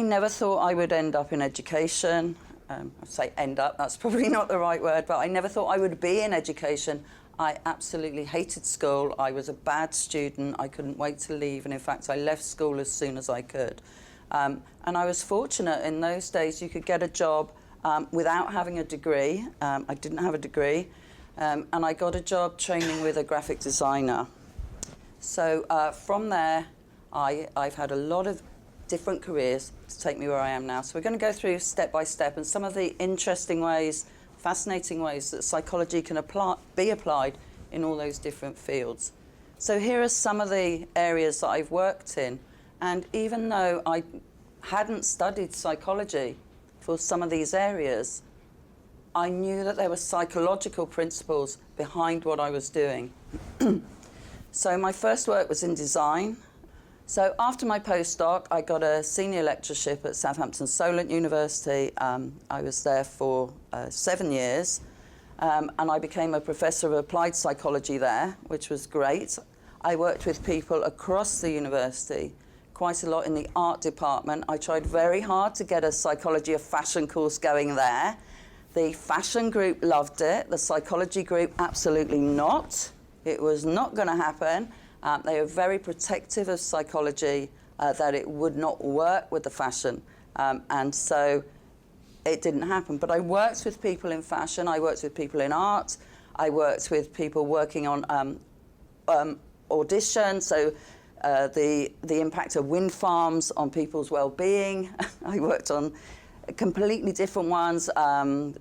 I never thought I would end up in education. I say end up, that's probably not the right word, but I never thought I would be in education. I absolutely hated school. I was a bad student. I couldn't wait to leave, and in fact I left school as soon as I could. And I was fortunate in those days you could get a job without having a degree. I didn't have a degree, and I got a job training with a graphic designer. So from there, I've had a lot of different careers to take me where I am now. So we're going to go through step by step and some of the interesting ways, fascinating ways that psychology can be applied in all those different fields. So here are some of the areas that I've worked in. And even though I hadn't studied psychology for some of these areas, I knew that there were psychological principles behind what I was doing. So my first work was in design. So after my postdoc, I got a senior lectureship at Southampton Solent University. I was there for 7 years, and I became a professor of applied psychology there, which was great. I worked with people across the university, quite a lot in the art department. I tried very hard to get a psychology of fashion course going there. The fashion group loved it. The psychology group, absolutely not. It was not going to happen. They were very protective of psychology, that it would not work with the fashion. And so it didn't happen. But I worked with people in fashion. I worked with people in art. I worked with people working on audition. So the impact of wind farms on people's well-being. I worked on completely different ones.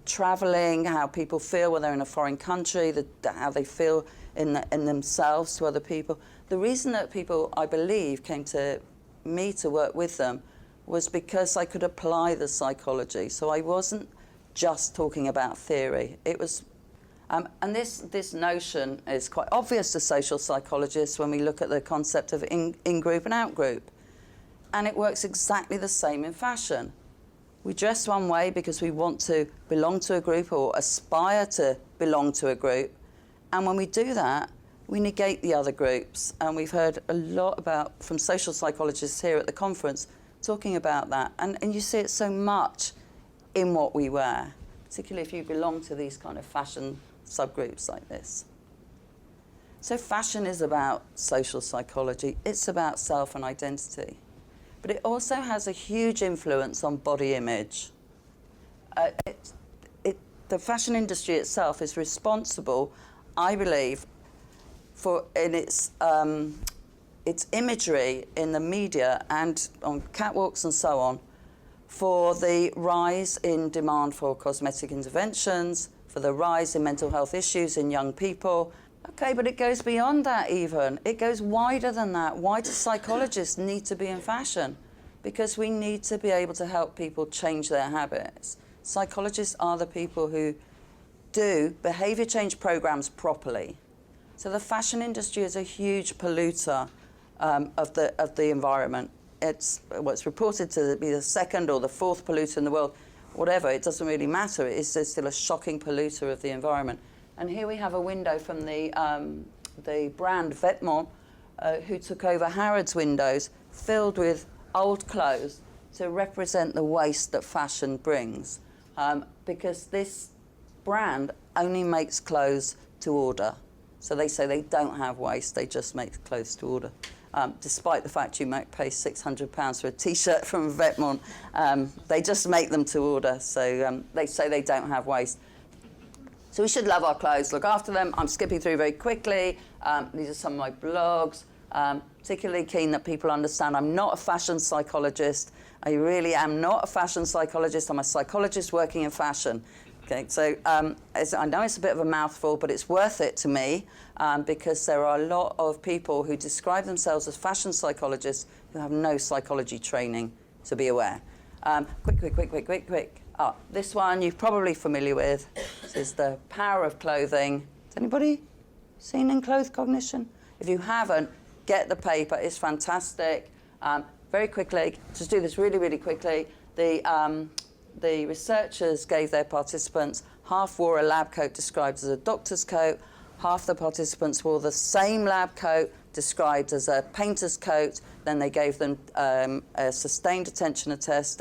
Traveling, how people feel when they're in a foreign country, how they feel in themselves to other people. The reason that people, I believe, came to me to work with them was because I could apply the psychology. So I wasn't just talking about theory. It was, and this notion is quite obvious to social psychologists when we look at the concept of in-group and out-group. And it works exactly the same in fashion. We dress one way because we want to belong to a group or aspire to belong to a group. And when we do that, we negate the other groups. And we've heard a lot from social psychologists here at the conference talking about that. And you see it so much in what we wear, particularly if you belong to these kind of fashion subgroups like this. So fashion is about social psychology. It's about self and identity. But it also has a huge influence on body image. The fashion industry itself is responsible, I believe, for its imagery in the media and on catwalks and so on, for the rise in demand for cosmetic interventions, for the rise in mental health issues in young people. Okay, but it goes beyond that even. It goes wider than that. Why do psychologists need to be in fashion? Because we need to be able to help people change their habits. Psychologists are the people who do behaviour change programs properly. So the fashion industry is a huge polluter of the environment. It's what's reported to be the second or the fourth polluter in the world. Whatever, it doesn't really matter. It's still a shocking polluter of the environment. And here we have a window from the brand Vetements, who took over Harrods windows filled with old clothes to represent the waste that fashion brings. Because this brand only makes clothes to order. So they say they don't have waste, they just make clothes to order. Despite the fact you might pay £600 for a T-shirt from Vetements, they just make them to order. So they say they don't have waste. So we should love our clothes, look after them. I'm skipping through very quickly. These are some of my blogs. Particularly keen that people understand I'm not a fashion psychologist. I really am not a fashion psychologist. I'm a psychologist working in fashion. Okay, so I know it's a bit of a mouthful, but it's worth it to me because there are a lot of people who describe themselves as fashion psychologists who have no psychology training, to be aware. Quick. Oh, this one you're probably familiar with. This is The Power of Clothing. Has anybody seen Enclothed Cognition? If you haven't, get the paper. It's fantastic. Very quickly, just do this really, really quickly. The researchers gave their participants half wore a lab coat described as a doctor's coat, half the participants wore the same lab coat, described as a painter's coat. Then they gave them a sustained attention and test.